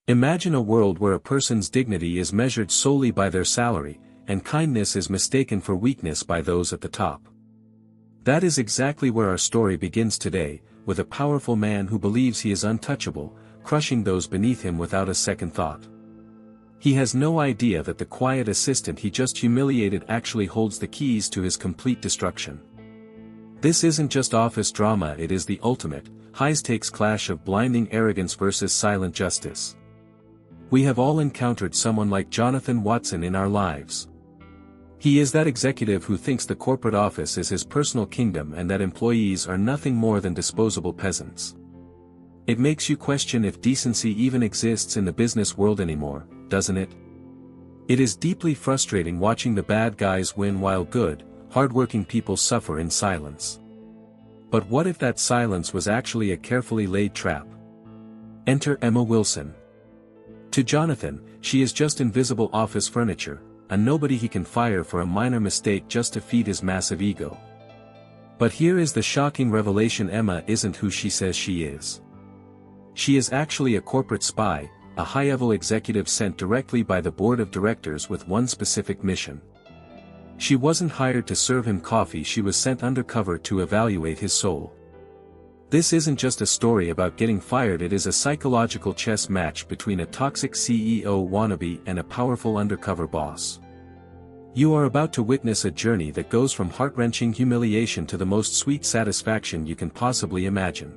Imagine a world where a person's dignity is measured solely by their salary, and kindness is mistaken for weakness by those at the top. That is exactly where our story begins today, with a powerful man who believes he is untouchable, crushing those beneath him without a second thought. He has no idea that the quiet assistant he just humiliated actually holds the keys to his complete destruction. This isn't just office drama, it is the ultimate, high-stakes clash of blinding arrogance versus silent justice. We have all encountered someone like Jonathan Watson in our lives. He is that executive who thinks the corporate office is his personal kingdom and that employees are nothing more than disposable peasants. It makes you question if decency even exists in the business world anymore, doesn't it? It is deeply frustrating watching the bad guys win while good, hardworking people suffer in silence. But what if that silence was actually a carefully laid trap? Enter Emma Wilson. To Jonathan, she is just invisible office furniture, a nobody he can fire for a minor mistake just to feed his massive ego. But here is the shocking revelation: Emma isn't who she says she is. She is actually a corporate spy, a high-level executive sent directly by the board of directors with one specific mission. She wasn't hired to serve him coffee, she was sent undercover to evaluate his soul. This isn't just a story about getting fired, it is a psychological chess match between a toxic CEO wannabe and a powerful undercover boss. You are about to witness a journey that goes from heart-wrenching humiliation to the most sweet satisfaction you can possibly imagine.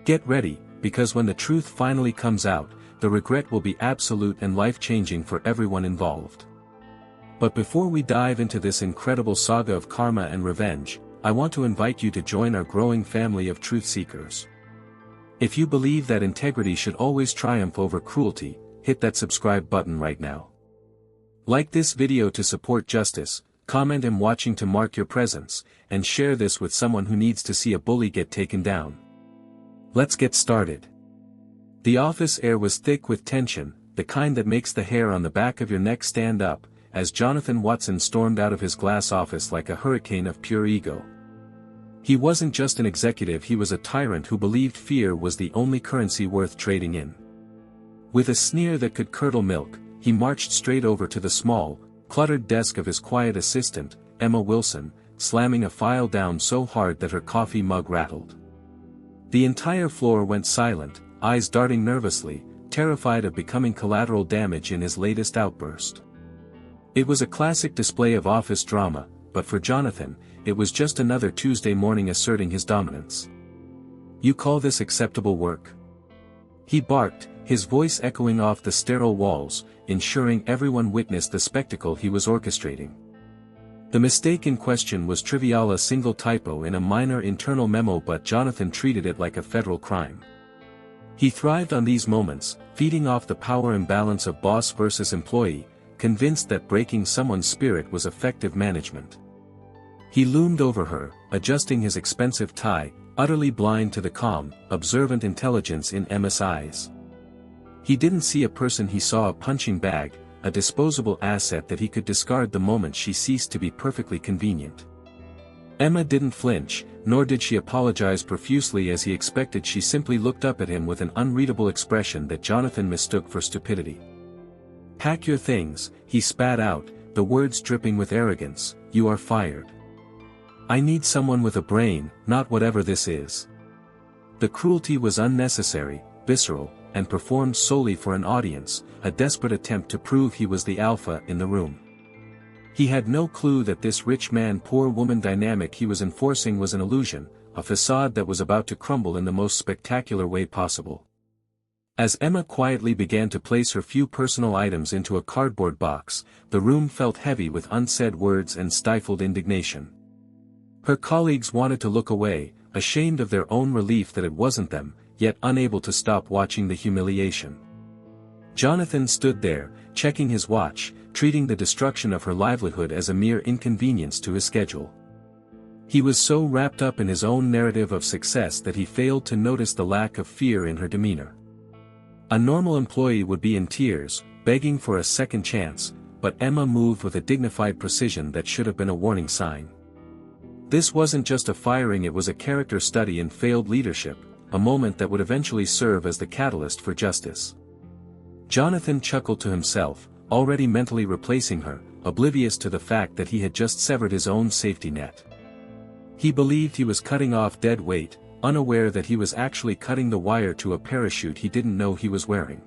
Get ready, because when the truth finally comes out, the regret will be absolute and life-changing for everyone involved. But before we dive into this incredible saga of karma and revenge, I want to invite you to join our growing family of truth seekers. If you believe that integrity should always triumph over cruelty, hit that subscribe button right now. Like this video to support justice, comment "I'm watching" to mark your presence, and share this with someone who needs to see a bully get taken down. Let's get started. The office air was thick with tension, the kind that makes the hair on the back of your neck stand up, as Jonathan Watson stormed out of his glass office like a hurricane of pure ego. He wasn't just an executive, he was a tyrant who believed fear was the only currency worth trading in. With a sneer that could curdle milk, he marched straight over to the small, cluttered desk of his quiet assistant, Emma Wilson, slamming a file down so hard that her coffee mug rattled. The entire floor went silent, eyes darting nervously, terrified of becoming collateral damage in his latest outburst. It was a classic display of office drama, but for Jonathan, it was just another Tuesday morning asserting his dominance. "You call this acceptable work?" he barked, his voice echoing off the sterile walls, ensuring everyone witnessed the spectacle he was orchestrating. The mistake in question was trivial, a single typo in a minor internal memo, but Jonathan treated it like a federal crime. He thrived on these moments, feeding off the power imbalance of boss versus employee, convinced that breaking someone's spirit was effective management. He loomed over her, adjusting his expensive tie, utterly blind to the calm, observant intelligence in Emma's eyes. He didn't see a person, he saw a punching bag, a disposable asset that he could discard the moment she ceased to be perfectly convenient. Emma didn't flinch, nor did she apologize profusely as he expected. She simply looked up at him with an unreadable expression that Jonathan mistook for stupidity. "Pack your things," he spat out, the words dripping with arrogance. "You are fired. I need someone with a brain, not whatever this is." The cruelty was unnecessary, visceral, and performed solely for an audience, a desperate attempt to prove he was the alpha in the room. He had no clue that this rich man-poor woman dynamic he was enforcing was an illusion, a facade that was about to crumble in the most spectacular way possible. As Emma quietly began to place her few personal items into a cardboard box, the room felt heavy with unsaid words and stifled indignation. Her colleagues wanted to look away, ashamed of their own relief that it wasn't them, yet unable to stop watching the humiliation. Jonathan stood there, checking his watch, treating the destruction of her livelihood as a mere inconvenience to his schedule. He was so wrapped up in his own narrative of success that he failed to notice the lack of fear in her demeanor. A normal employee would be in tears, begging for a second chance, but Emma moved with a dignified precision that should have been a warning sign. This wasn't just a firing, it was a character study in failed leadership, a moment that would eventually serve as the catalyst for justice. Jonathan chuckled to himself, already mentally replacing her, oblivious to the fact that he had just severed his own safety net. He believed he was cutting off dead weight, unaware that he was actually cutting the wire to a parachute he didn't know he was wearing.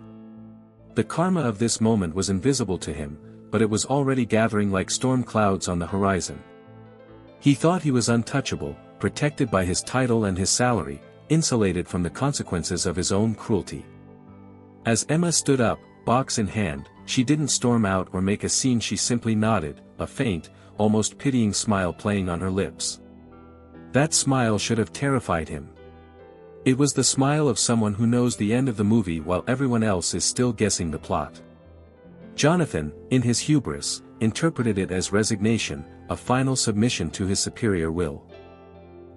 The karma of this moment was invisible to him, but it was already gathering like storm clouds on the horizon. He thought he was untouchable, protected by his title and his salary, insulated from the consequences of his own cruelty. As Emma stood up, box in hand, she didn't storm out or make a scene. She simply nodded, a faint, almost pitying smile playing on her lips. That smile should have terrified him. It was the smile of someone who knows the end of the movie while everyone else is still guessing the plot. Jonathan, in his hubris, interpreted it as resignation, a final submission to his superior will.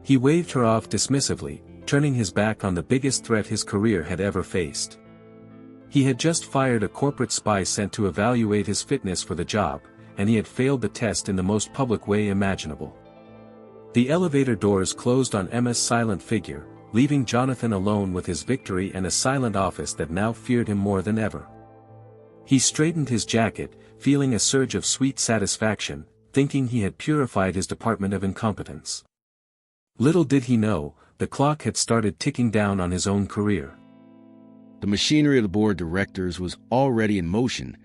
He waved her off dismissively, turning his back on the biggest threat his career had ever faced. He had just fired a corporate spy sent to evaluate his fitness for the job, and he had failed the test in the most public way imaginable. The elevator doors closed on Emma's silent figure, leaving Jonathan alone with his victory and a silent office that now feared him more than ever. He straightened his jacket, feeling a surge of sweet satisfaction, thinking he had purified his department of incompetence. Little did he know, the clock had started ticking down on his own career. The machinery of the board of directors was already in motion,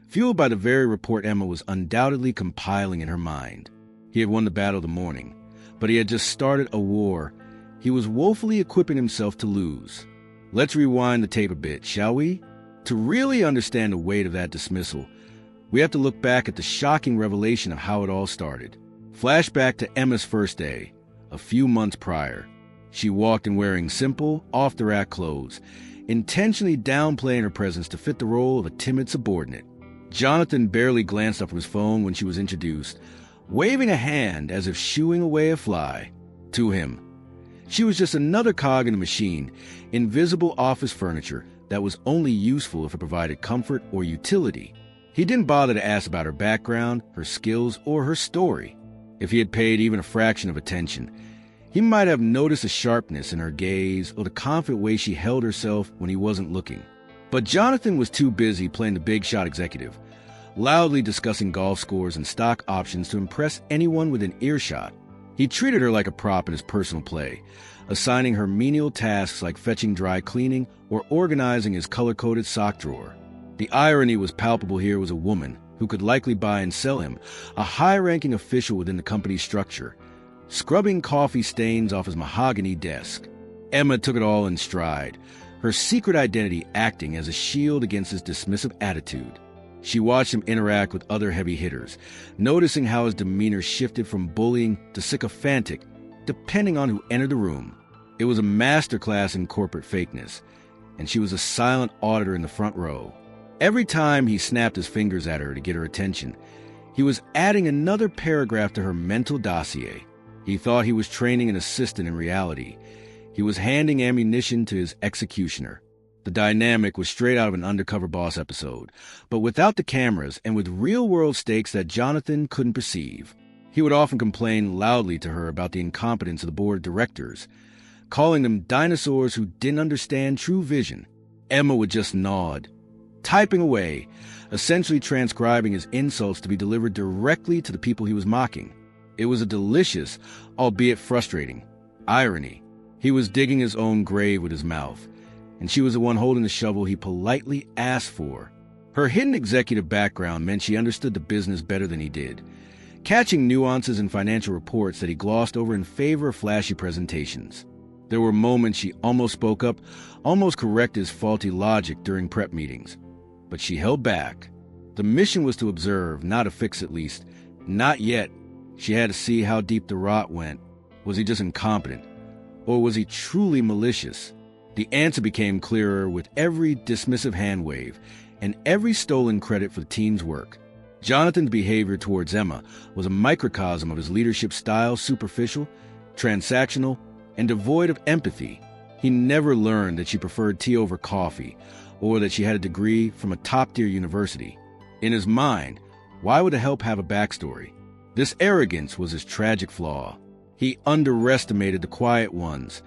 fueled by the very report Emma was undoubtedly compiling in her mind. He had won the battle of the morning, but he had just started a war he was woefully equipping himself to lose. Let's rewind the tape a bit, shall we? To really understand the weight of that dismissal, we have to look back at the shocking revelation of how it all started. Flashback to Emma's first day, a few months prior. She walked in wearing simple, off-the-rack clothes, intentionally downplaying her presence to fit the role of a timid subordinate. Jonathan barely glanced up from his phone when she was introduced, waving a hand as if shooing away a fly. To him, she was just another cog in a machine, invisible office furniture that was only useful if it provided comfort or utility. He didn't bother to ask about her background, her skills, or her story. If he had paid even a fraction of attention, he might have noticed a sharpness in her gaze or the confident way she held herself when he wasn't looking. But Jonathan was too busy playing the big shot executive, loudly discussing golf scores and stock options to impress anyone within earshot. He treated her like a prop in his personal play, assigning her menial tasks like fetching dry cleaning or organizing his color-coded sock drawer. The irony was palpable. Here was a woman who could likely buy and sell him, a high-ranking official within the company's structure, scrubbing coffee stains off his mahogany desk. Emma took it all in stride, her secret identity acting as a shield against his dismissive attitude. She watched him interact with other heavy hitters, noticing how his demeanor shifted from bullying to sycophantic, depending on who entered the room. It was a masterclass in corporate fakeness, and she was a silent auditor in the front row. Every time he snapped his fingers at her to get her attention, he was adding another paragraph to her mental dossier. He thought he was training an assistant. In reality, he was handing ammunition to his executioner. The dynamic was straight out of an Undercover Boss episode, but without the cameras and with real-world stakes that Jonathan couldn't perceive. He would often complain loudly to her about the incompetence of the board of directors, calling them dinosaurs who didn't understand true vision. Emma would just nod, typing away, essentially transcribing his insults to be delivered directly to the people he was mocking. It was a delicious, albeit frustrating, irony. He was digging his own grave with his mouth, and she was the one holding the shovel he politely asked for. Her hidden executive background meant she understood the business better than he did, catching nuances in financial reports that he glossed over in favor of flashy presentations. There were moments she almost spoke up, almost corrected his faulty logic during prep meetings. But she held back. The mission was to observe, not to fix at least. Not yet. She had to see how deep the rot went. Was he just incompetent? Or was he truly malicious? The answer became clearer with every dismissive hand wave and every stolen credit for the team's work. Jonathan's behavior towards Emma was a microcosm of his leadership style, superficial, transactional, and devoid of empathy. He never learned that she preferred tea over coffee, or that she had a degree from a top-tier university. In his mind, why would the help have a backstory? This arrogance was his tragic flaw. He underestimated the quiet ones,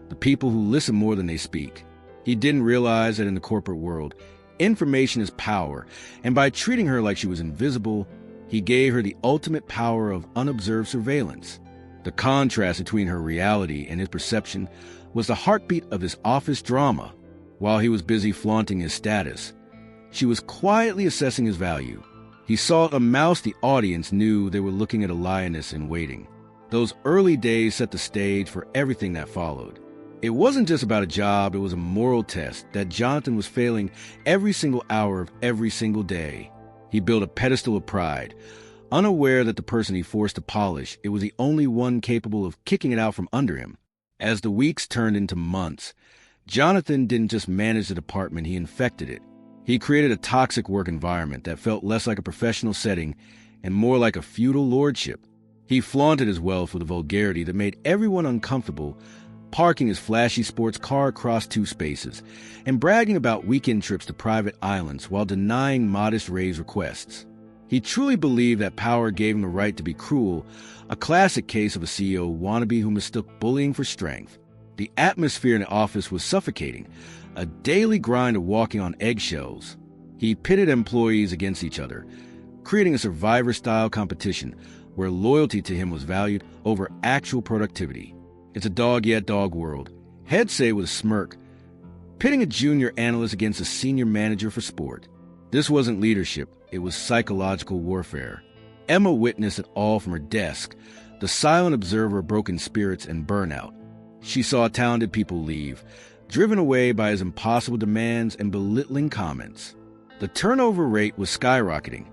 the people who listen more than they speak. He didn't realize that in the corporate world, Information is power, and by treating her like she was invisible, he gave her the ultimate power of unobserved surveillance. The contrast between her reality and his perception was the heartbeat of his office drama. While he was busy flaunting his status, she was quietly assessing his value. He saw a mouse the audience knew they were looking at a lioness in waiting. Those early days set the stage for everything that followed. It wasn't just about a job, it was a moral test that Jonathan was failing every single hour of every single day. He built a pedestal of pride, unaware that the person he forced to polish, it was the only one capable of kicking it out from under him. As the weeks turned into months, Jonathan didn't just manage the department, he infected it. He created a toxic work environment that felt less like a professional setting and more like a feudal lordship. He flaunted his wealth with a vulgarity that made everyone uncomfortable, parking his flashy sports car across 2 spaces and bragging about weekend trips to private islands while denying modest raise requests. He truly believed that power gave him the right to be cruel, a classic case of a CEO wannabe who mistook bullying for strength. The atmosphere in the office was suffocating, a daily grind of walking on eggshells. He pitted employees against each other, creating a survivor-style competition where loyalty to him was valued over actual productivity. It's a dog-eat-dog world, he'd say with a smirk, pitting a junior analyst against a senior manager for sport. This wasn't leadership, it was psychological warfare. Emma witnessed it all from her desk, the silent observer of broken spirits and burnout. She saw talented people leave, driven away by his impossible demands and belittling comments. The turnover rate was skyrocketing,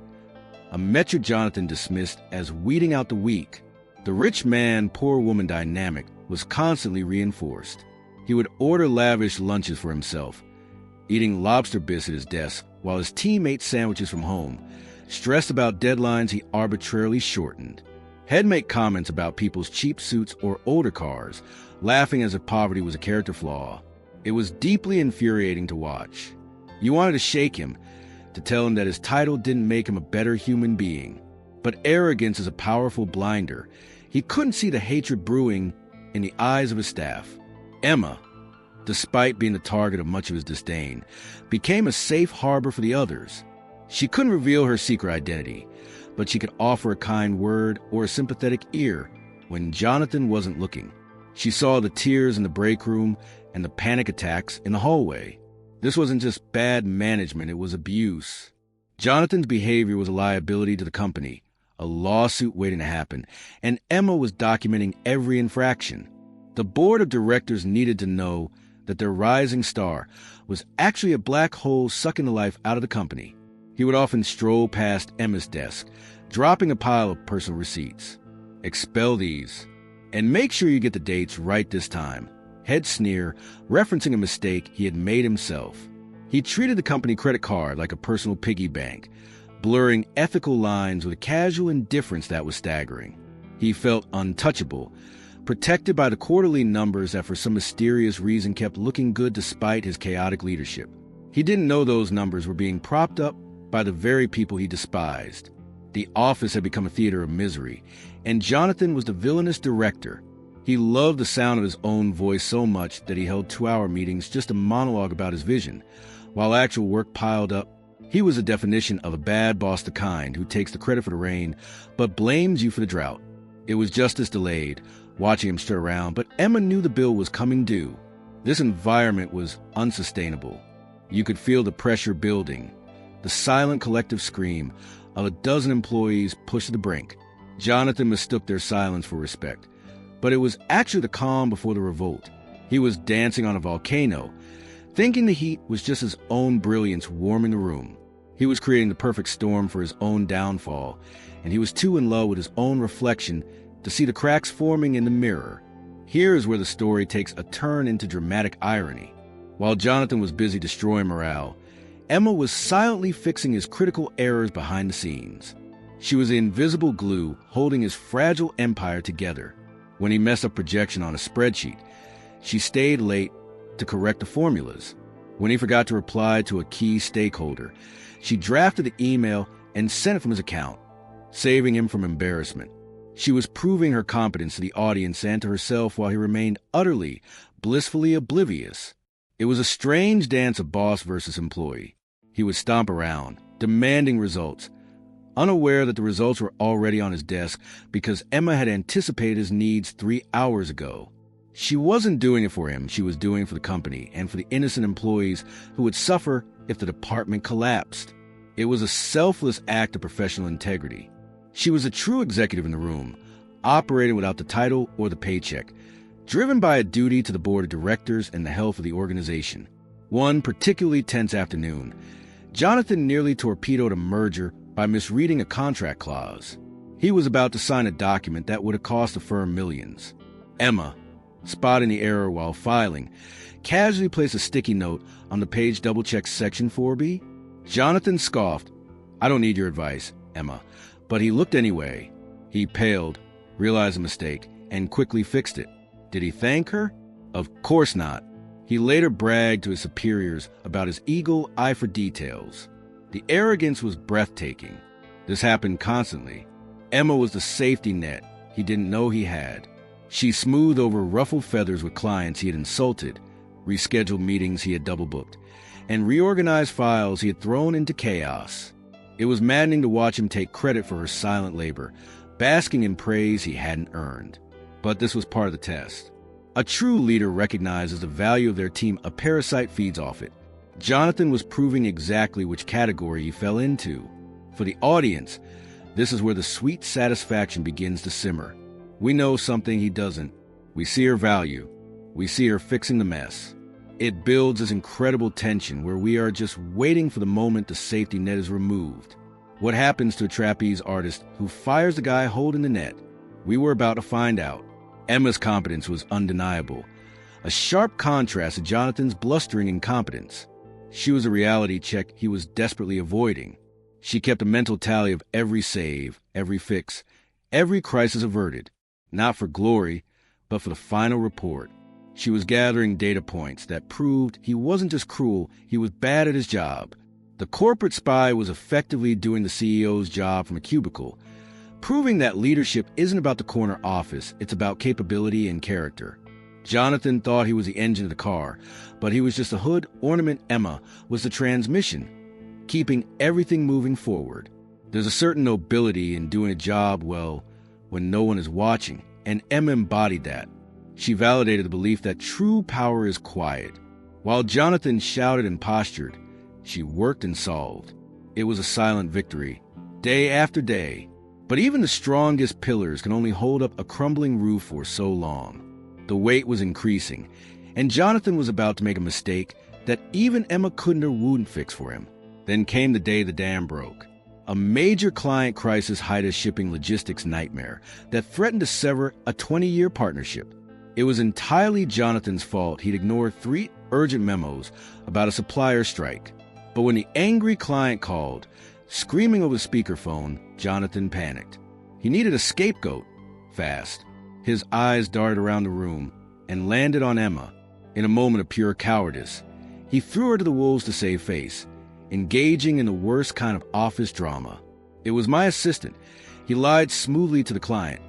a metric Jonathan dismissed as weeding out the weak. The rich man, poor woman dynamic was constantly reinforced. He would order lavish lunches for himself, eating lobster bisque at his desk while his team ate sandwiches from home, stressed about deadlines he arbitrarily shortened. He'd make comments about people's cheap suits or older cars, laughing as if poverty was a character flaw. It was deeply infuriating to watch. You wanted to shake him, to tell him that his title didn't make him a better human being. But arrogance is a powerful blinder. He couldn't see the hatred brewing in the eyes of his staff. Emma, despite being the target of much of his disdain, became a safe harbor for the others. She couldn't reveal her secret identity, but she could offer a kind word or a sympathetic ear when Jonathan wasn't looking. She saw the tears in the break room and the panic attacks in the hallway. This wasn't just bad management, it was abuse. Jonathan's behavior was a liability to the company, a lawsuit waiting to happen, and Emma was documenting every infraction. The board of directors needed to know that their rising star was actually a black hole sucking the life out of the company. He would often stroll past Emma's desk, dropping a pile of personal receipts. Expel these, and make sure you get the dates right this time. He'd sneer, referencing a mistake he had made himself. He treated the company credit card like a personal piggy bank, blurring ethical lines with a casual indifference that was staggering. He felt untouchable, protected by the quarterly numbers that for some mysterious reason kept looking good despite his chaotic leadership. He didn't know those numbers were being propped up by the very people he despised. The office had become a theater of misery, and Jonathan was the villainous director. He loved the sound of his own voice so much that he held 2-hour meetings just to monologue about his vision. While actual work piled up, he was the definition of a bad boss, the kind who takes the credit for the rain, but blames you for the drought. It was justice delayed, watching him stir around, but Emma knew the bill was coming due. This environment was unsustainable. You could feel the pressure building, the silent collective scream of a dozen employees pushed to the brink. Jonathan mistook their silence for respect, but it was actually the calm before the revolt. He was dancing on a volcano, thinking the heat was just his own brilliance warming the room. He was creating the perfect storm for his own downfall, and he was too in love with his own reflection to see the cracks forming in the mirror. Here is where the story takes a turn into dramatic irony. While Jonathan was busy destroying morale, Emma was silently fixing his critical errors behind the scenes. She was the invisible glue holding his fragile empire together. When he messed up projection on a spreadsheet, she stayed late to correct the formulas. When he forgot to reply to a key stakeholder, she drafted the email and sent it from his account, saving him from embarrassment. She was proving her competence to the audience and to herself while he remained utterly, blissfully oblivious. It was a strange dance of boss versus employee. He would stomp around, demanding results, unaware that the results were already on his desk because Emma had anticipated his needs 3 hours ago. She wasn't doing it for him, she was doing it for the company and for the innocent employees who would suffer if the department collapsed. It was a selfless act of professional integrity. She was a true executive in the room, operating without the title or the paycheck, driven by a duty to the board of directors and the health of the organization. One particularly tense afternoon, Jonathan nearly torpedoed a merger by misreading a contract clause. He was about to sign a document that would have cost the firm millions. Emma, spotting the error while filing, casually placed a sticky note on the page double-check section 4B. Jonathan scoffed. "I don't need your advice, Emma." But he looked anyway. He paled, realized a mistake, and quickly fixed it. Did he thank her? Of course not. He later bragged to his superiors about his eagle eye for details. The arrogance was breathtaking. This happened constantly. Emma was the safety net he didn't know he had. She smoothed over ruffled feathers with clients he had insulted, rescheduled meetings he had double-booked, and reorganized files he had thrown into chaos. It was maddening to watch him take credit for her silent labor, basking in praise he hadn't earned. But this was part of the test. A true leader recognizes the value of their team. A parasite feeds off it. Jonathan was proving exactly which category he fell into. For the audience, this is where the sweet satisfaction begins to simmer. We know something he doesn't. We see her value. We see her fixing the mess. It builds this incredible tension where we are just waiting for the moment the safety net is removed. What happens to a trapeze artist who fires the guy holding the net? We were about to find out. Emma's competence was undeniable, a sharp contrast to Jonathan's blustering incompetence. She was a reality check he was desperately avoiding. She kept a mental tally of every save, every fix, every crisis averted, not for glory, but for the final report. She was gathering data points that proved he wasn't just cruel, he was bad at his job. The corporate spy was effectively doing the CEO's job from a cubicle, proving that leadership isn't about the corner office, it's about capability and character. Jonathan thought he was the engine of the car, but he was just a hood ornament. Emma was the transmission, keeping everything moving forward. There's a certain nobility in doing a job well when no one is watching, and Emma embodied that. She validated the belief that true power is quiet. While Jonathan shouted and postured, she worked and solved. It was a silent victory, day after day. But even the strongest pillars can only hold up a crumbling roof for so long. The weight was increasing, and Jonathan was about to make a mistake that even Emma couldn't or wouldn't fix for him. Then came the day the dam broke. A major client crisis hid a shipping logistics nightmare that threatened to sever a 20-year partnership. It was entirely Jonathan's fault. He'd ignored 3 urgent memos about a supplier strike. But when the angry client called, screaming over the speakerphone, Jonathan panicked. He needed a scapegoat, fast. His eyes darted around the room and landed on Emma. In a moment of pure cowardice, he threw her to the wolves to save face, engaging in the worst kind of office drama. "It was my assistant." He lied smoothly to the client,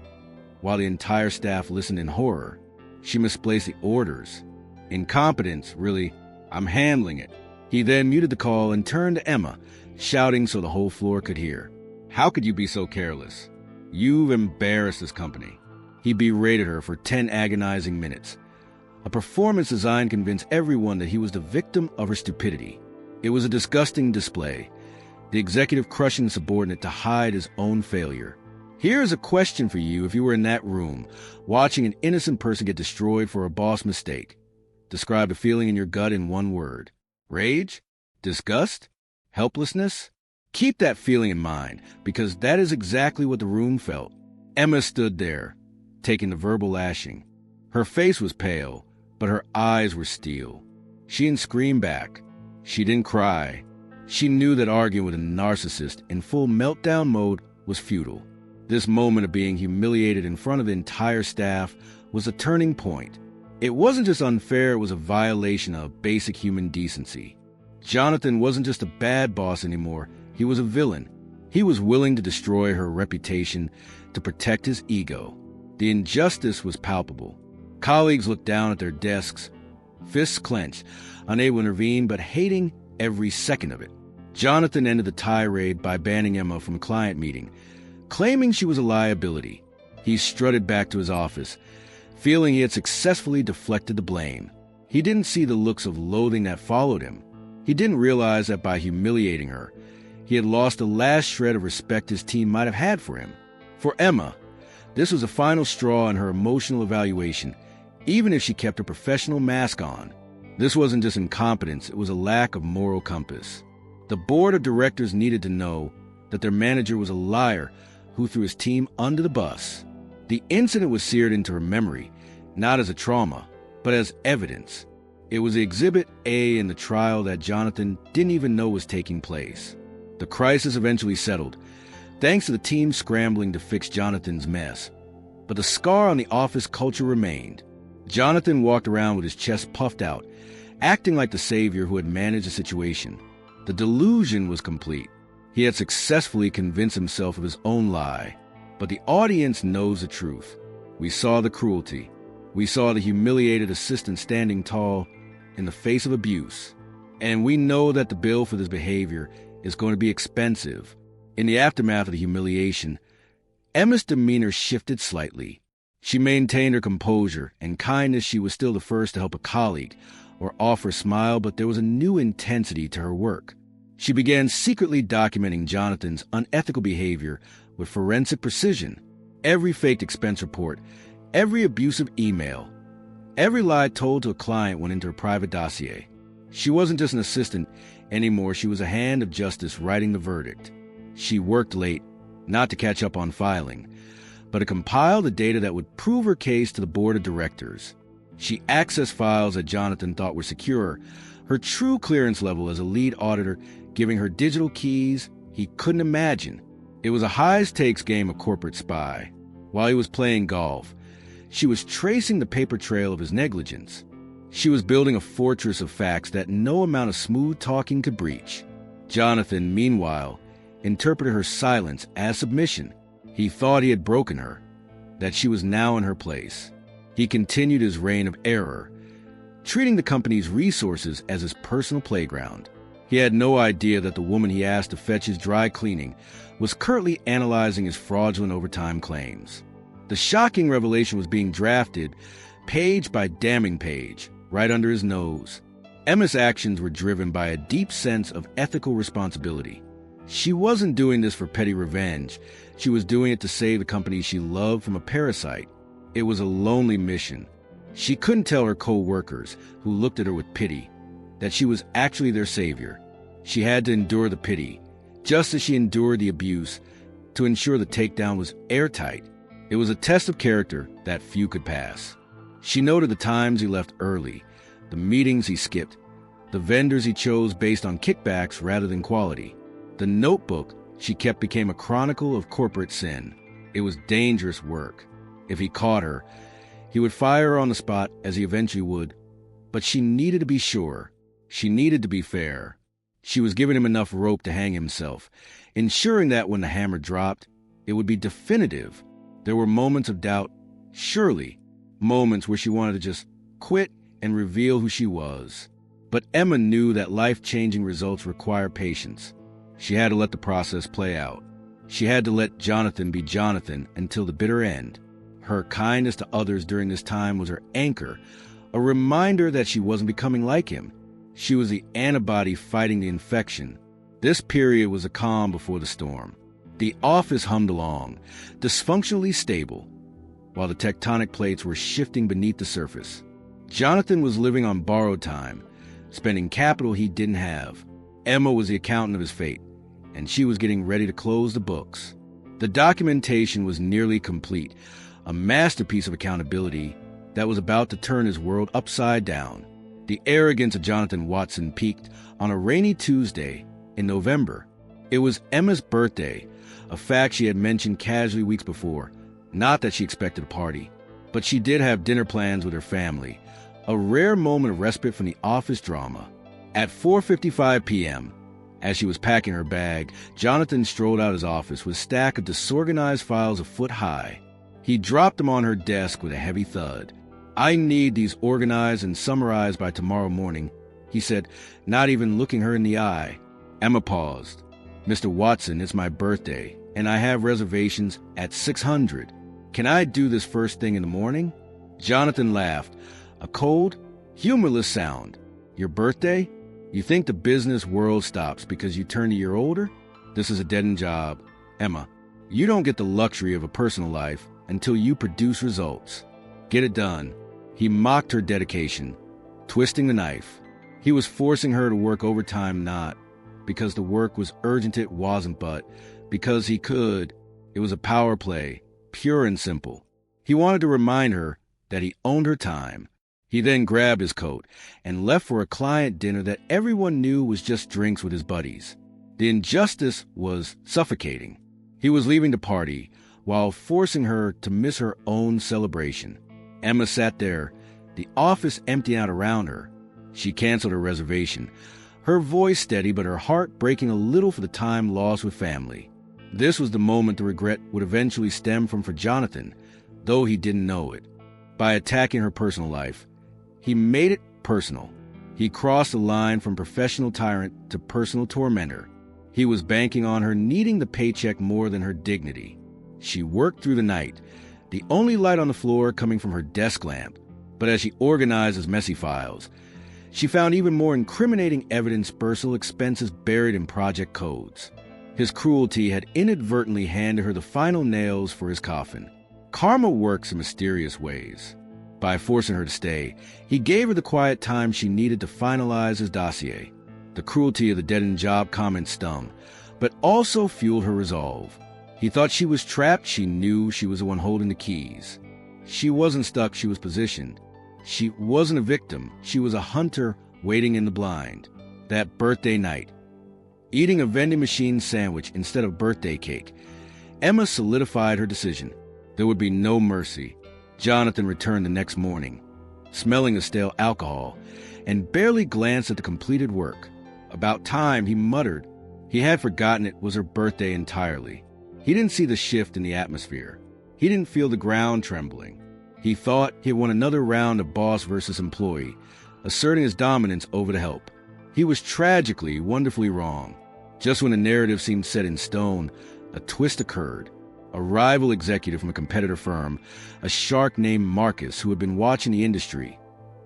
while the entire staff listened in horror. She misplaced the orders. Incompetence, really. "I'm handling it." He then muted the call and turned to Emma, shouting so the whole floor could hear. "How could you be so careless? You've embarrassed this company." He berated her for 10 agonizing minutes, a performance designed to convince everyone that he was the victim of her stupidity. It was a disgusting display, the executive crushing the subordinate to hide his own failure. Here's a question for you if you were in that room, watching an innocent person get destroyed for a boss mistake. Describe the feeling in your gut in one word. Rage? Disgust? Helplessness? Keep that feeling in mind, because that is exactly what the room felt. Emma stood there, taking the verbal lashing. Her face was pale, but her eyes were steel. She didn't scream back. She didn't cry. She knew that arguing with a narcissist in full meltdown mode was futile. This moment of being humiliated in front of the entire staff was a turning point. It wasn't just unfair, it was a violation of basic human decency. Jonathan wasn't just a bad boss anymore, he was a villain. He was willing to destroy her reputation to protect his ego. The injustice was palpable. Colleagues looked down at their desks, fists clenched, unable to intervene but hating every second of it. Jonathan ended the tirade by banning Emma from a client meeting, claiming she was a liability. He strutted back to his office, feeling he had successfully deflected the blame. He didn't see the looks of loathing that followed him. He didn't realize that by humiliating her, he had lost the last shred of respect his team might have had for him. For Emma, this was a final straw in her emotional evaluation, even if she kept her professional mask on. This wasn't just incompetence, it was a lack of moral compass. The board of directors needed to know that their manager was a liar who threw his team under the bus. The incident was seared into her memory, not as a trauma, but as evidence. It was Exhibit A in the trial that Jonathan didn't even know was taking place. The crisis eventually settled, thanks to the team scrambling to fix Jonathan's mess. But the scar on the office culture remained. Jonathan walked around with his chest puffed out, acting like the savior who had managed the situation. The delusion was complete. He had successfully convinced himself of his own lie. But the audience knows the truth. We saw the cruelty. We saw the humiliated assistant standing tall in the face of abuse. And we know that the bill for this behavior is going to be expensive. In the aftermath of the humiliation, Emma's demeanor shifted slightly. She maintained her composure and kindness. She was still the first to help a colleague or offer a smile, but there was a new intensity to her work. She began secretly documenting Jonathan's unethical behavior with forensic precision. Every faked expense report, every abusive email, every lie told to a client went into her private dossier. She wasn't just an assistant anymore, she was a hand of justice writing the verdict. She worked late, not to catch up on filing, but to compile the data that would prove her case to the board of directors. She accessed files that Jonathan thought were secure, her true clearance level as a lead auditor giving her digital keys he couldn't imagine. It was a high-stakes game of corporate spy. While he was playing golf, she was tracing the paper trail of his negligence. She was building a fortress of facts that no amount of smooth talking could breach. Jonathan, meanwhile, interpreted her silence as submission. He thought he had broken her, that she was now in her place. He continued his reign of error, treating the company's resources as his personal playground. He had no idea that the woman he asked to fetch his dry cleaning was currently analyzing his fraudulent overtime claims. The shocking revelation was being drafted, page by damning page, right under his nose. Emma's actions were driven by a deep sense of ethical responsibility. She wasn't doing this for petty revenge. She was doing it to save the company she loved from a parasite. It was a lonely mission. She couldn't tell her co-workers, who looked at her with pity, that she was actually their savior. She had to endure the pity, just as she endured the abuse, to ensure the takedown was airtight. It was a test of character that few could pass. She noted the times he left early, the meetings he skipped, the vendors he chose based on kickbacks rather than quality. The notebook she kept became a chronicle of corporate sin. It was dangerous work. If he caught her, he would fire her on the spot, as he eventually would. But she needed to be sure. She needed to be fair. She was giving him enough rope to hang himself, ensuring that when the hammer dropped, it would be definitive. There were moments of doubt, surely, moments where she wanted to just quit and reveal who she was. But Emma knew that life-changing results require patience. She had to let the process play out. She had to let Jonathan be Jonathan until the bitter end. Her kindness to others during this time was her anchor, a reminder that she wasn't becoming like him. She was the antibody fighting the infection. This period was a calm before the storm. The office hummed along, dysfunctionally stable, while the tectonic plates were shifting beneath the surface. Jonathan was living on borrowed time, spending capital he didn't have. Emma was the accountant of his fate, and she was getting ready to close the books. The documentation was nearly complete, a masterpiece of accountability that was about to turn his world upside down. The arrogance of Jonathan Watson peaked on a rainy Tuesday in November. It was Emma's birthday, a fact she had mentioned casually weeks before. Not that she expected a party, but she did have dinner plans with her family, a rare moment of respite from the office drama. At 4:55 p.m., as she was packing her bag, Jonathan strolled out his office with a stack of disorganized files a foot high. He dropped them on her desk with a heavy thud. "I need these organized and summarized by tomorrow morning," he said, not even looking her in the eye. Emma paused. "Mr. Watson, it's my birthday, and I have reservations at 600. Can I do this first thing in the morning?" Jonathan laughed, a cold, humorless sound. "Your birthday? You think the business world stops because you turned a year older? This is a dead-end job. Emma, you don't get the luxury of a personal life until you produce results. Get it done." He mocked her dedication, twisting the knife. He was forcing her to work overtime, not because the work was urgent, it wasn't, but because he could. It was a power play, pure and simple. He wanted to remind her that he owned her time. He then grabbed his coat and left for a client dinner that everyone knew was just drinks with his buddies. The injustice was suffocating. He was leaving the party while forcing her to miss her own celebration. Emma sat there, the office emptying out around her. She canceled her reservation, her voice steady but her heart breaking a little for the time lost with family. This was the moment the regret would eventually stem from for Jonathan, though he didn't know it. By attacking her personal life, he made it personal. He crossed the line from professional tyrant to personal tormentor. He was banking on her needing the paycheck more than her dignity. She worked through the night, the only light on the floor coming from her desk lamp. But as she organized his messy files, she found even more incriminating evidence: personal expenses buried in project codes. His cruelty had inadvertently handed her the final nails for his coffin. Karma works in mysterious ways. By forcing her to stay, he gave her the quiet time she needed to finalize his dossier. The cruelty of the dead-end job comment stung, but also fueled her resolve. He thought she was trapped. She knew she was the one holding the keys. She wasn't stuck, she was positioned. She wasn't a victim, she was a hunter waiting in the blind. That birthday night, eating a vending machine sandwich instead of birthday cake, Emma solidified her decision. There would be no mercy. Jonathan returned the next morning, smelling of stale alcohol, and barely glanced at the completed work. About time, he muttered. He had forgotten it was her birthday entirely. He didn't see the shift in the atmosphere. He didn't feel the ground trembling. He thought he had won another round of boss versus employee, asserting his dominance over the help. He was tragically, wonderfully wrong. Just when the narrative seemed set in stone, a twist occurred. A rival executive from a competitor firm, a shark named Marcus, who had been watching the industry,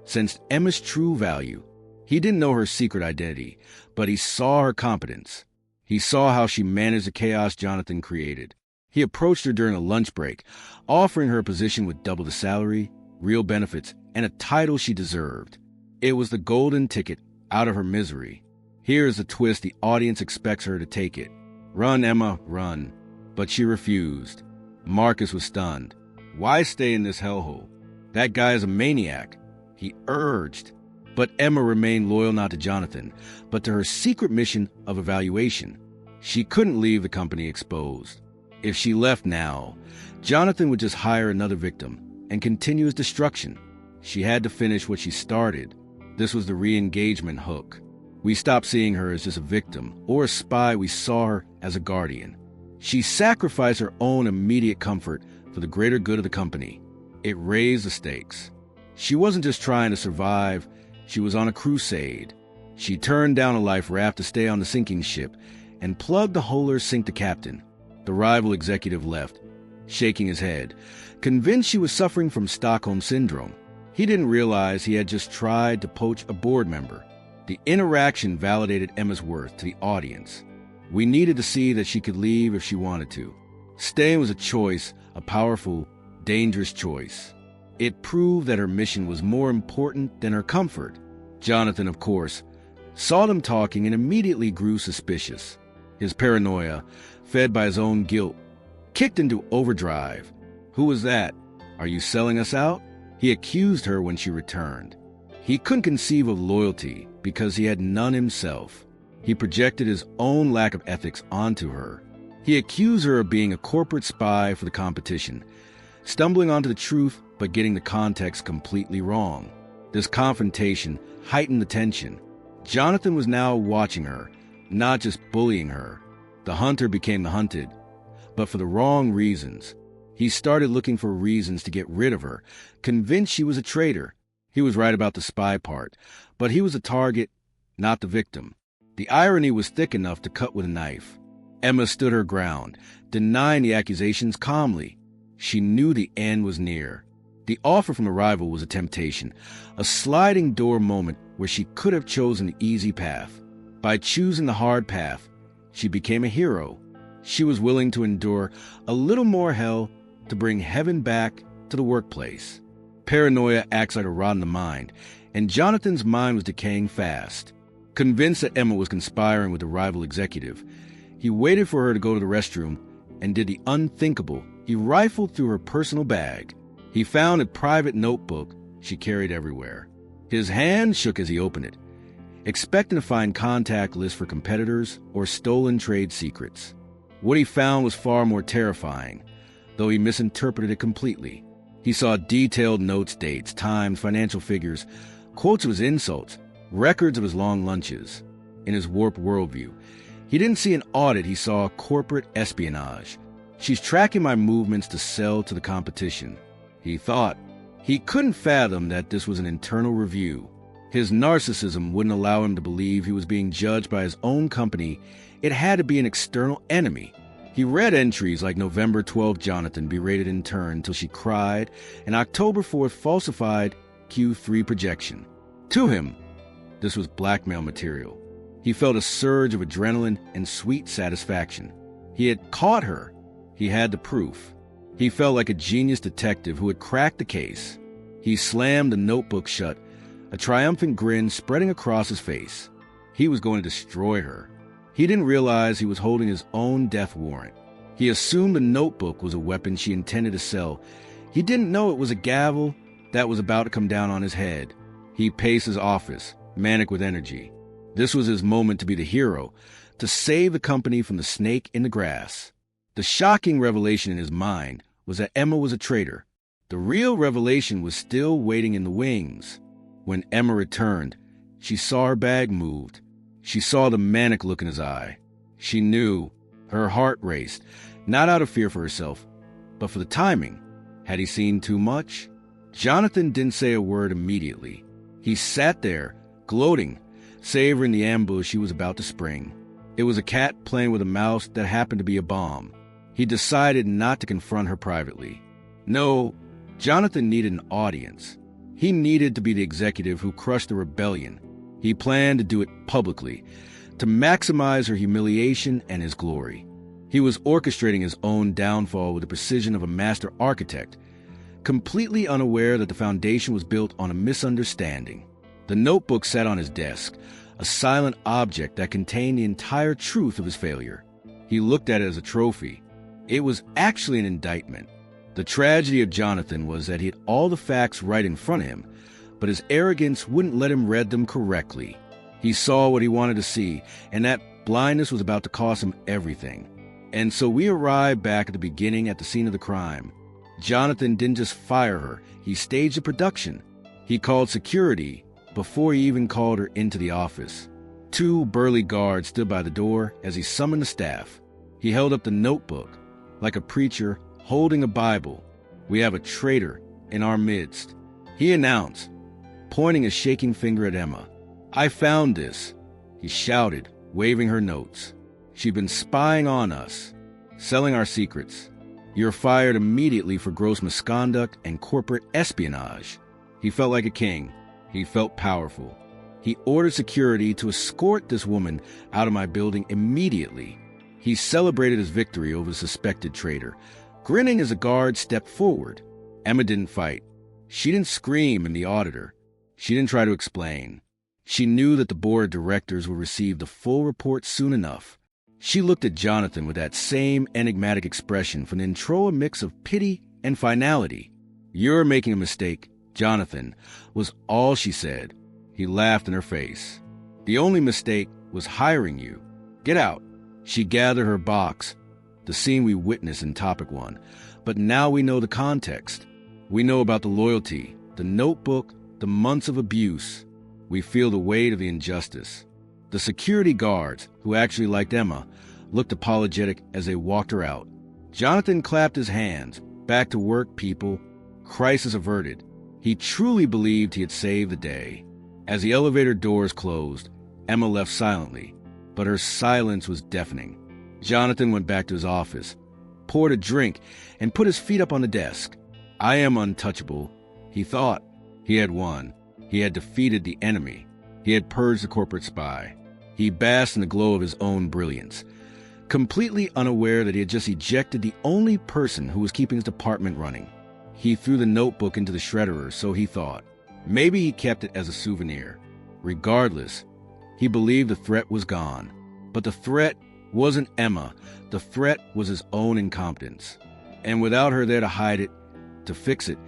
sensed Emma's true value. He didn't know her secret identity, but he saw her competence. He saw how she managed the chaos Jonathan created. He approached her during a lunch break, offering her a position with double the salary, real benefits, and a title she deserved. It was the golden ticket out of her misery. Here is the twist: the audience expects her to take it. Run, Emma, run. But she refused. Marcus was stunned. Why stay in this hellhole? That guy is a maniac, he urged. But Emma remained loyal not to Jonathan, but to her secret mission of evaluation. She couldn't leave the company exposed. If she left now, Jonathan would just hire another victim and continue his destruction. She had to finish what she started. This was the re-engagement hook. We stopped seeing her as just a victim or a spy. We saw her as a guardian. She sacrificed her own immediate comfort for the greater good of the company. It raised the stakes. She wasn't just trying to survive, she was on a crusade. She turned down a life raft to stay on the sinking ship and plugged the holder sink the captain. The rival executive left, shaking his head, convinced she was suffering from Stockholm Syndrome. He didn't realize he had just tried to poach a board member. The interaction validated Emma's worth to the audience. We needed to see that she could leave if she wanted to. Staying was a choice, a powerful, dangerous choice. It proved that her mission was more important than her comfort. Jonathan, of course, saw them talking and immediately grew suspicious. His paranoia, fed by his own guilt, kicked into overdrive. Who was that? Are you selling us out? He accused her when she returned. He couldn't conceive of loyalty because he had none himself. He projected his own lack of ethics onto her. He accused her of being a corporate spy for the competition, stumbling onto the truth but getting the context completely wrong. This confrontation heightened the tension. Jonathan was now watching her, not just bullying her. The hunter became the hunted, but for the wrong reasons. He started looking for reasons to get rid of her, convinced she was a traitor. He was right about the spy part, but he was a target, not the victim. The irony was thick enough to cut with a knife. Emma stood her ground, denying the accusations calmly. She knew the end was near. The offer from the rival was a temptation, a sliding door moment where she could have chosen the easy path. By choosing the hard path, she became a hero. She was willing to endure a little more hell to bring heaven back to the workplace. Paranoia acts like a rot in the mind, and Jonathan's mind was decaying fast. Convinced that Emma was conspiring with the rival executive, he waited for her to go to the restroom and did the unthinkable. He rifled through her personal bag. He found a private notebook she carried everywhere. His hand shook as he opened it, expecting to find contact lists for competitors or stolen trade secrets. What he found was far more terrifying, though he misinterpreted it completely. He saw detailed notes, dates, times, financial figures, quotes of his insults, records of his long lunches. In his warped worldview, he didn't see an audit, he saw corporate espionage. She's tracking my movements to sell to the competition, he thought. He couldn't fathom that this was an internal review. His narcissism wouldn't allow him to believe he was being judged by his own company. It had to be an external enemy. He read entries like November 12th Jonathan berated intern till she cried, and October 4th falsified Q3 projection. To him, this was blackmail material. He felt a surge of adrenaline and sweet satisfaction. He had caught her. He had the proof. He felt like a genius detective who had cracked the case. He slammed the notebook shut, a triumphant grin spreading across his face. He was going to destroy her. He didn't realize he was holding his own death warrant. He assumed the notebook was a weapon she intended to sell. He didn't know it was a gavel that was about to come down on his head. He paced his office, manic with energy. This was his moment to be the hero, to save the company from the snake in the grass. The shocking revelation in his mind was that Emma was a traitor. The real revelation was still waiting in the wings. When Emma returned, she saw her bag moved. She saw the manic look in his eye. She knew. Her heart raced, not out of fear for herself, but for the timing. Had he seen too much? Jonathan didn't say a word immediately. He sat there, gloating, savoring the ambush he was about to spring. It was a cat playing with a mouse that happened to be a bomb. He decided not to confront her privately. No, Jonathan needed an audience. He needed to be the executive who crushed the rebellion. He planned to do it publicly, to maximize her humiliation and his glory. He was orchestrating his own downfall with the precision of a master architect, completely unaware that the foundation was built on a misunderstanding. The notebook sat on his desk, a silent object that contained the entire truth of his failure. He looked at it as a trophy. It was actually an indictment. The tragedy of Jonathan was that he had all the facts right in front of him, but his arrogance wouldn't let him read them correctly. He saw what he wanted to see, and that blindness was about to cost him everything. And so we arrived back at the beginning at the scene of the crime. Jonathan didn't just fire her, he staged a production. He called security before he even called her into the office. 2 burly guards stood by the door as he summoned the staff. He held up the notebook, like a preacher holding a Bible. "We have a traitor in our midst," he announced, pointing a shaking finger at Emma. "I found this," he shouted, waving her notes. "She'd been spying on us, selling our secrets. You're fired immediately for gross misconduct and corporate espionage." He felt like a king. He felt powerful. He ordered security to escort this woman out of my building immediately. He celebrated his victory over the suspected traitor, grinning as a guard stepped forward. Emma didn't fight. She didn't scream in the auditor. She didn't try to explain. She knew that the board of directors would receive the full report soon enough. She looked at Jonathan with that same enigmatic expression from the intro, a mix of pity and finality. "You're making a mistake, Jonathan," was all she said. He laughed in her face. "The only mistake was hiring you. Get out." She gathered her box, the scene we witnessed in Topic 1. But now we know the context. We know about the loyalty, the notebook, the months of abuse. We feel the weight of the injustice. The security guards, who actually liked Emma, looked apologetic as they walked her out. Jonathan clapped his hands. Back to work, people. Crisis averted. He truly believed he had saved the day. As the elevator doors closed, Emma left silently. but her silence was deafening. Jonathan went back to his office, poured a drink, and put his feet up on the desk. I am untouchable, he thought. He had won. He had defeated the enemy. He had purged the corporate spy. He basked in the glow of his own brilliance, completely unaware that he had just ejected the only person who was keeping his department running. He threw the notebook into the shredder, so he thought. Maybe he kept it as a souvenir. Regardless, he believed the threat was gone. But the threat wasn't Emma. The threat was his own incompetence. And without her there to hide it, to fix it,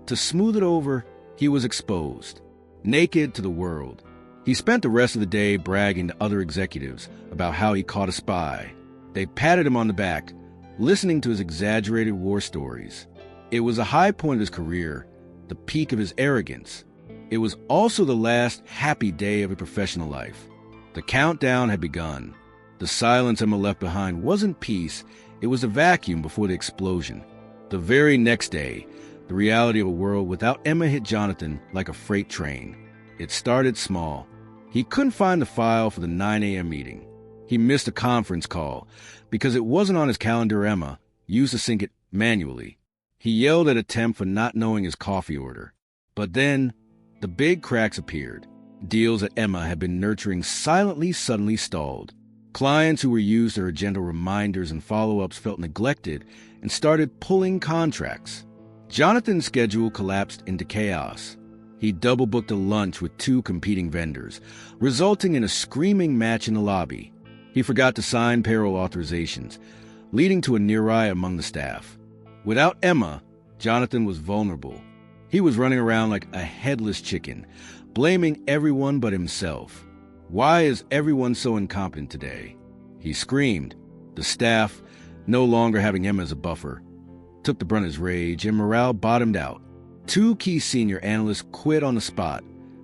to smooth it over, he was exposed, naked to the world. He spent the rest of the day bragging to other executives about how he caught a spy. They patted him on the back, listening to his exaggerated war stories. It was a high point of his career, the peak of his arrogance. It was also the last happy day of a professional life. The countdown had begun. The silence Emma left behind wasn't peace, it was a vacuum before the explosion. The very next day, the reality of a world without Emma hit Jonathan like a freight train. It started small. He couldn't find the file for the 9 a.m. meeting. He missed a conference call because it wasn't on his calendar. Emma used to sync it manually. He yelled at a temp for not knowing his coffee order. But then, the big cracks appeared. Deals that Emma had been nurturing silently suddenly stalled. Clients who were used to her gentle reminders and follow-ups felt neglected and started pulling contracts. Jonathan's schedule collapsed into chaos. He double-booked a lunch with 2 competing vendors, resulting in a screaming match in the lobby. He forgot to sign payroll authorizations, leading to a near-eye among the staff. Without Emma, Jonathan was vulnerable. He was running around like a headless chicken, blaming everyone but himself. Why is everyone so incompetent today? He screamed. The staff, no longer having Emma as a buffer, took the brunt of his rage, and morale bottomed out. 2 key senior analysts quit on the spot,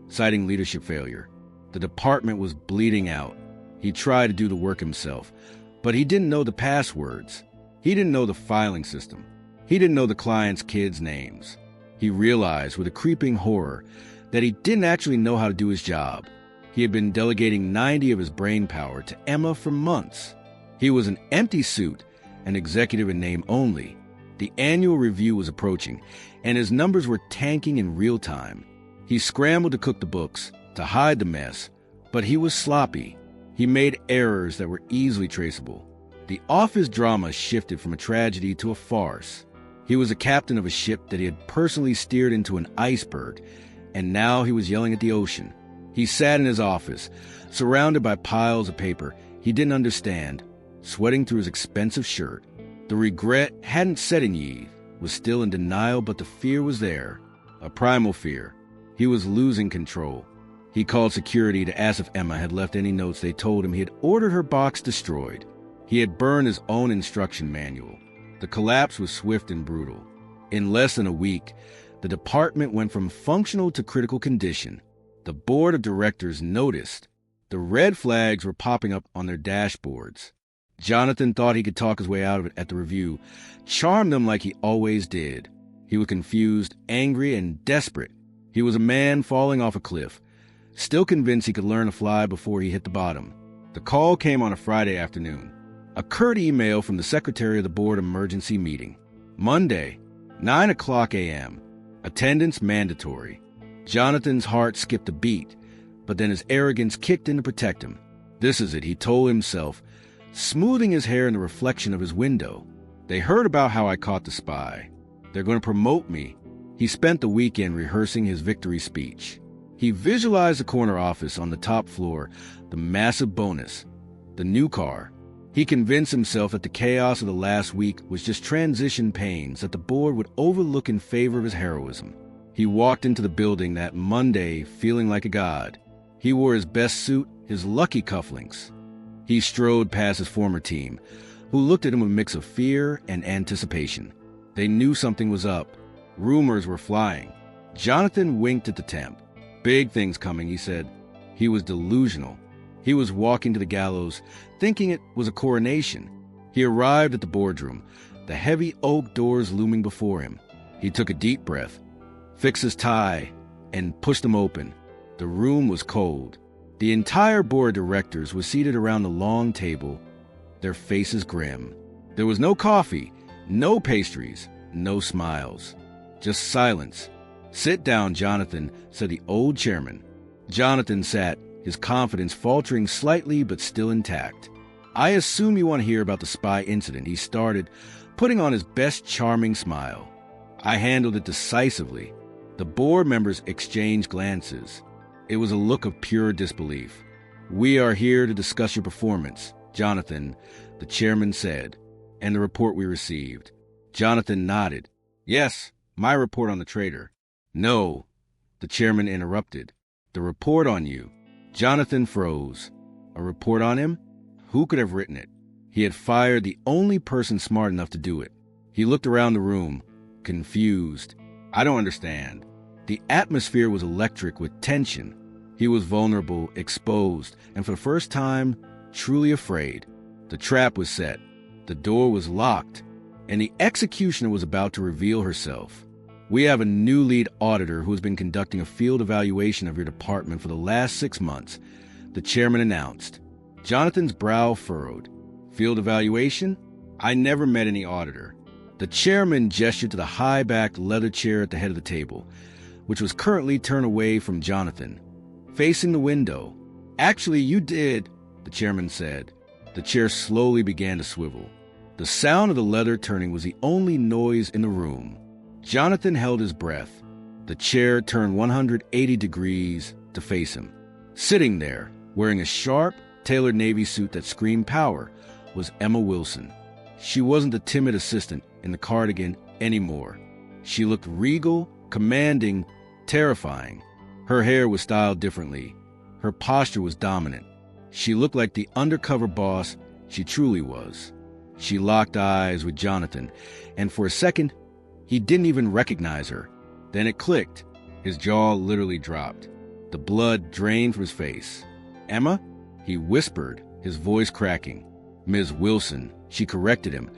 citing leadership failure. The department was bleeding out. He tried to do the work himself, but he didn't know the passwords. He didn't know the filing system. He didn't know the clients' kids' names. He realized with a creeping horror that he didn't actually know how to do his job. He had been delegating 90 of his brain power to Emma for months. He was an empty suit, an executive in name only. The annual review was approaching, and his numbers were tanking in real time. He scrambled to cook the books, to hide the mess, but he was sloppy. He made errors that were easily traceable. The office drama shifted from a tragedy to a farce. He was a captain of a ship that he had personally steered into an iceberg, and now he was yelling at the ocean. He sat in his office, surrounded by piles of paper he didn't understand, sweating through his expensive shirt. The regret hadn't set in. He was still in denial, but the fear was there, a primal fear. He was losing control. He called security to ask if Emma had left any notes. They told him he had ordered her box destroyed. He had burned his own instruction manual. The collapse was swift and brutal. In less than a week, the department went from functional to critical condition. The board of directors noticed. The red flags were popping up on their dashboards. Jonathan thought he could talk his way out of it at the review, charm them like he always did. He was confused, angry, and desperate. He was a man falling off a cliff, still convinced he could learn to fly before he hit the bottom. The call came on a Friday afternoon. A curt email from the secretary of the board emergency meeting. Monday, 9 o'clock a.m. Attendance mandatory. Jonathan's heart skipped a beat, but then his arrogance kicked in to protect him. This is it, he told himself, smoothing his hair in the reflection of his window. They heard about how I caught the spy. They're going to promote me. He spent the weekend rehearsing his victory speech. He visualized the corner office on the top floor, the massive bonus, the new car. He convinced himself that the chaos of the last week was just transition pains that the board would overlook in favor of his heroism. He walked into the building that Monday feeling like a god. He wore his best suit, his lucky cufflinks. He strode past his former team, who looked at him with a mix of fear and anticipation. They knew something was up. Rumors were flying. Jonathan winked at the temp. Big things coming, he said. He was delusional. He was walking to the gallows, thinking it was a coronation. He arrived at the boardroom, the heavy oak doors looming before him. He took a deep breath, fixed his tie, and pushed them open. The room was cold. The entire board of directors was seated around the long table, their faces grim. There was no coffee, no pastries, no smiles. Just silence. "Sit down, Jonathan," said the old chairman. Jonathan sat, his confidence faltering slightly but still intact. "I assume you want to hear about the spy incident," he started, putting on his best charming smile. I handled it decisively. The board members exchanged glances. It was a look of pure disbelief. "We are here to discuss your performance, Jonathan," the chairman said, "and the report we received." Jonathan nodded. "Yes, my report on the traitor." "No," the chairman interrupted. "The report on you." Jonathan froze. A report on him? Who could have written it? He had fired the only person smart enough to do it. He looked around the room, confused. "I don't understand." The atmosphere was electric with tension. He was vulnerable, exposed, and for the first time, truly afraid. The trap was set. The door was locked, and the executioner was about to reveal herself. "We have a new lead auditor who has been conducting a field evaluation of your department for the last 6 months, the chairman announced. Jonathan's brow furrowed. "Field evaluation? I never met any auditor." The chairman gestured to the high-backed leather chair at the head of the table, which was currently turned away from Jonathan, facing the window. "Actually, you did," the chairman said. The chair slowly began to swivel. The sound of the leather turning was the only noise in the room. Jonathan held his breath. The chair turned 180 degrees to face him. Sitting there, wearing a sharp, tailored navy suit that screamed power, was Emma Wilson. She wasn't the timid assistant in the cardigan anymore. She looked regal, commanding, terrifying. Her hair was styled differently. Her posture was dominant. She looked like the undercover boss she truly was. She locked eyes with Jonathan, and for a second, he didn't even recognize her. Then it clicked. His jaw literally dropped. The blood drained from his face. "Emma?" he whispered, his voice cracking. "Ms. Wilson," she corrected him,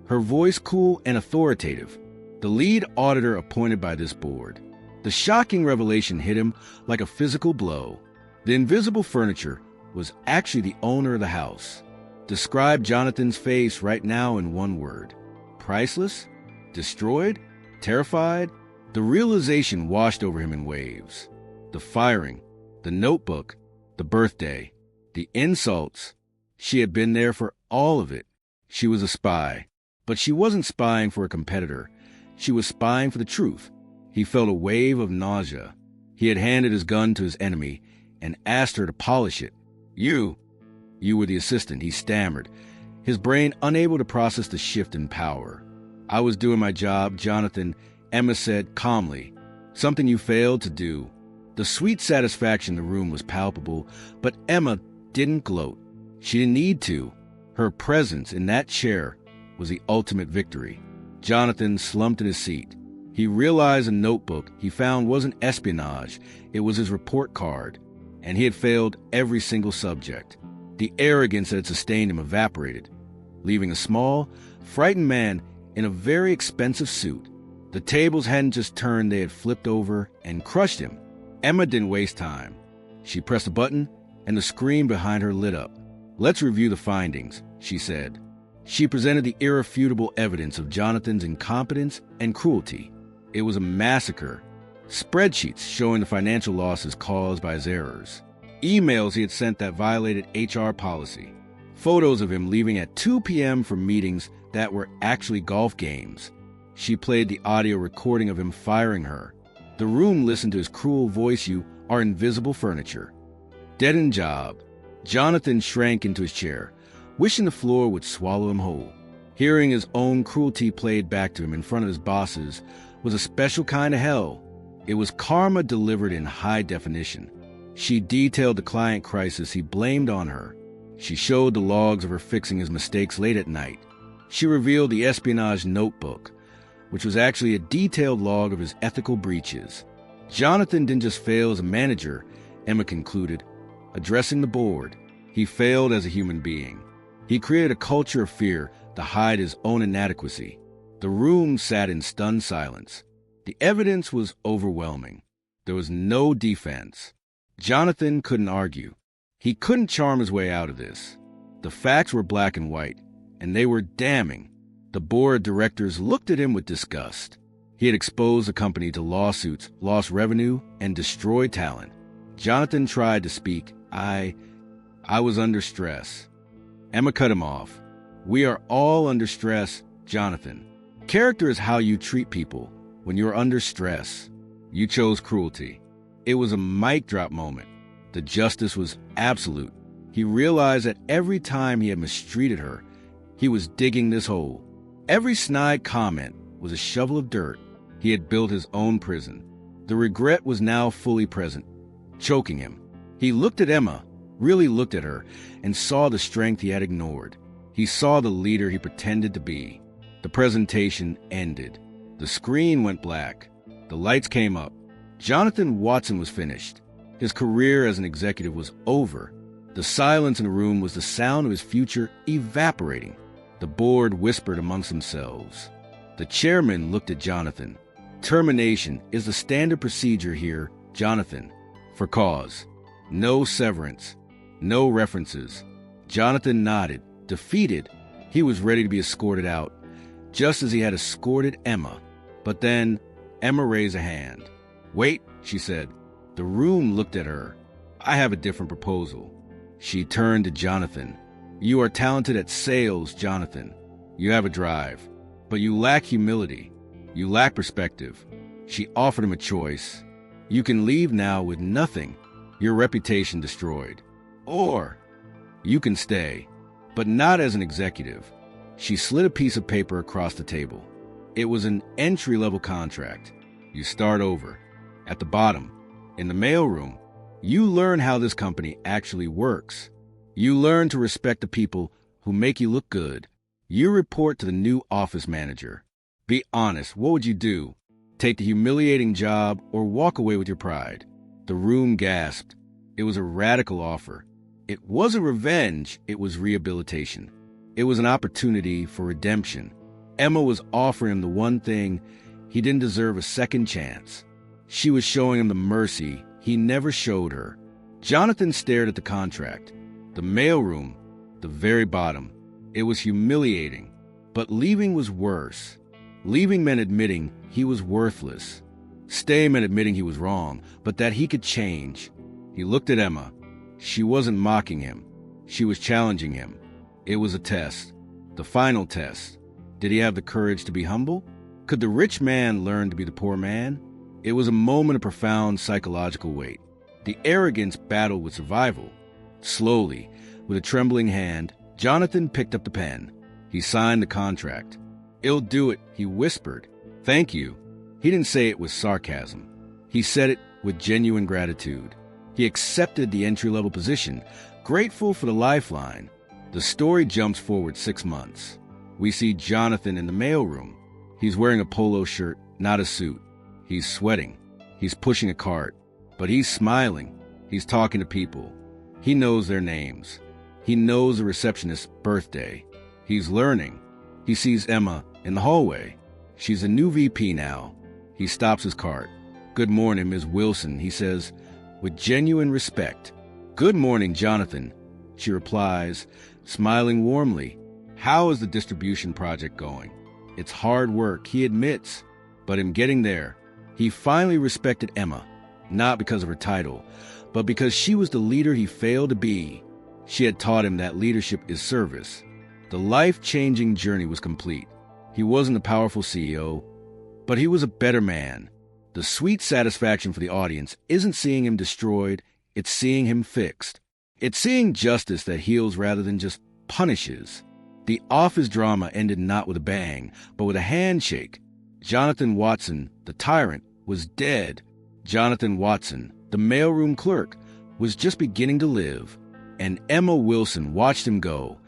her voice cool and authoritative. The lead auditor appointed by this board. The shocking revelation hit him like a physical blow. The invisible furniture was actually the owner of the house. Describe Jonathan's face right now in one word. Priceless? Destroyed? Terrified? The realization washed over him in waves. The firing, the notebook, the birthday, the insults. She had been there for all of it. She was a spy. But she wasn't spying for a competitor. She was spying for the truth. He felt a wave of nausea. He had handed his gun to his enemy and asked her to polish it. You were the assistant," he stammered, his brain unable to process the shift in power. "I was doing my job, Jonathan," Emma said calmly. "Something you failed to do." The sweet satisfaction in the room was palpable, but Emma didn't gloat. She didn't need to. Her presence in that chair was the ultimate victory. Jonathan slumped in his seat. He realized a notebook he found wasn't espionage, it was his report card, and he had failed every single subject. The arrogance that had sustained him evaporated, leaving a small, frightened man in a very expensive suit. The tables hadn't just turned, they had flipped over and crushed him. Emma didn't waste time. She pressed a button, and the screen behind her lit up. "Let's review the findings," she said. She presented the irrefutable evidence of Jonathan's incompetence and cruelty. It was a massacre. Spreadsheets showing the financial losses caused by his errors. Emails he had sent that violated HR policy. Photos of him leaving at 2 p.m. for meetings that were actually golf games. She played the audio recording of him firing her. The room listened to his cruel voice. "You are invisible furniture." Dead-end job. Jonathan shrank into his chair, wishing the floor would swallow him whole. Hearing his own cruelty played back to him in front of his bosses was a special kind of hell. It was karma delivered in high definition. She detailed the client crisis he blamed on her. She showed the logs of her fixing his mistakes late at night. She revealed the espionage notebook, which was actually a detailed log of his ethical breaches. Jonathan didn't just fail as a manager, Emma concluded. Addressing the board, he failed as a human being. He created a culture of fear to hide his own inadequacy. The room sat in stunned silence. The evidence was overwhelming. There was no defense. Jonathan couldn't argue. He couldn't charm his way out of this. The facts were black and white, and they were damning. The board of directors looked at him with disgust. He had exposed the company to lawsuits, lost revenue, and destroyed talent. Jonathan tried to speak. I was under stress. Emma cut him off. We are all under stress, Jonathan. Character is how you treat people when you're under stress. You chose cruelty. It was a mic drop moment. The justice was absolute. He realized that every time he had mistreated her, he was digging this hole. Every snide comment was a shovel of dirt. He had built his own prison. The regret was now fully present, choking him. He looked at Emma, really looked at her, and saw the strength he had ignored. He saw the leader he pretended to be. The presentation ended. The screen went black. The lights came up. Jonathan Watson was finished. His career as an executive was over. The silence in the room was the sound of his future evaporating. The board whispered amongst themselves. The chairman looked at Jonathan. Termination is the standard procedure here, Jonathan. For cause. No severance. No references. Jonathan nodded. Defeated, he was ready to be escorted out, just as he had escorted Emma. But then, Emma raised a hand. Wait, she said. The room looked at her. I have a different proposal. She turned to Jonathan. You are talented at sales, Jonathan. You have a drive, but you lack humility. You lack perspective. She offered him a choice. You can leave now with nothing, your reputation destroyed. Or you can stay, but not as an executive. She slid a piece of paper across the table. It was an entry-level contract. You start over. At the bottom, in the mailroom, you learn how this company actually works. You learn to respect the people who make you look good. You report to the new office manager. Be honest, what would you do? Take the humiliating job or walk away with your pride? The room gasped. It was a radical offer. It wasn't revenge, it was rehabilitation. It was an opportunity for redemption. Emma was offering him the one thing he didn't deserve, a second chance. She was showing him the mercy he never showed her. Jonathan stared at the contract. The mailroom, the very bottom. It was humiliating, but leaving was worse. Leaving meant admitting he was worthless. Stay meant admitting he was wrong, but that he could change. He looked at Emma. She wasn't mocking him. She was challenging him. It was a test. The final test. Did he have the courage to be humble? Could the rich man learn to be the poor man? It was a moment of profound psychological weight. The arrogance battled with survival. Slowly, with a trembling hand, Jonathan picked up the pen. He signed the contract. "I'll do it," he whispered. "Thank you." He didn't say it with sarcasm. He said it with genuine gratitude. He accepted the entry-level position, grateful for the lifeline. The story jumps forward 6 months. We see Jonathan in the mailroom. He's wearing a polo shirt, not a suit. He's sweating. He's pushing a cart. But he's smiling. He's talking to people. He knows their names. He knows the receptionist's birthday. He's learning. He sees Emma in the hallway. She's a new VP now. He stops his cart. "Good morning, Ms. Wilson," he says, with genuine respect. "Good morning, Jonathan," she replies, smiling warmly. "How is the distribution project going?" It's hard work, he admits, but in getting there, he finally respected Emma, not because of her title, but because she was the leader he failed to be. She had taught him that leadership is service. The life-changing journey was complete. He wasn't a powerful CEO, but he was a better man. The sweet satisfaction for the audience isn't seeing him destroyed, it's seeing him fixed. It's seeing justice that heals rather than just punishes. The office drama ended not with a bang, but with a handshake. Jonathan Watson, the tyrant, was dead. Jonathan Watson, the mailroom clerk, was just beginning to live. And Emma Wilson watched him go,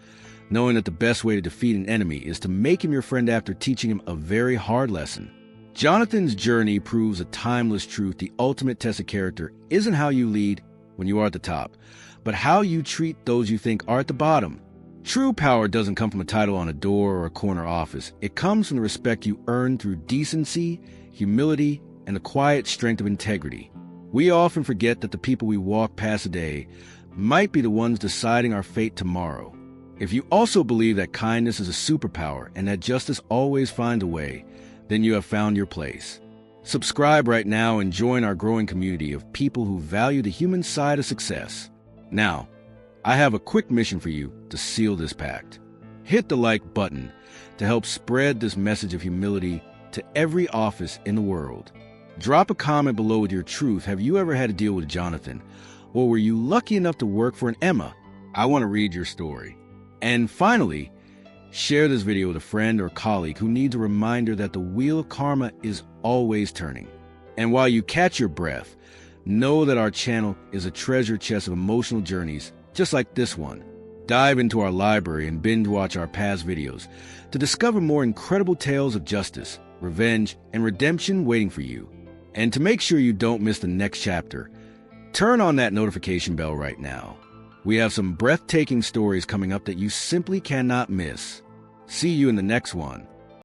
knowing that the best way to defeat an enemy is to make him your friend after teaching him a very hard lesson. Jonathan's journey proves a timeless truth. The ultimate test of character isn't how you lead when you are at the top, but how you treat those you think are at the bottom. True power doesn't come from a title on a door or a corner office. It comes from the respect you earn through decency, humility, and the quiet strength of integrity. We often forget that the people we walk past a day might be the ones deciding our fate tomorrow. If you also believe that kindness is a superpower and that justice always finds a way, then you have found your place. Subscribe right now and join our growing community of people who value the human side of success. Now, I have a quick mission for you to seal this pact. Hit the like button to help spread this message of humility to every office in the world. Drop a comment below with your truth. Have you ever had to deal with Jonathan? Or were you lucky enough to work for an Emma? I want to read your story. And finally, share this video with a friend or colleague who needs a reminder that the wheel of karma is always turning. And while you catch your breath, know that our channel is a treasure chest of emotional journeys just like this one. Dive into our library and binge watch our past videos to discover more incredible tales of justice, revenge, and redemption waiting for you. And to make sure you don't miss the next chapter, turn on that notification bell right now. We have some breathtaking stories coming up that you simply cannot miss. See you in the next one.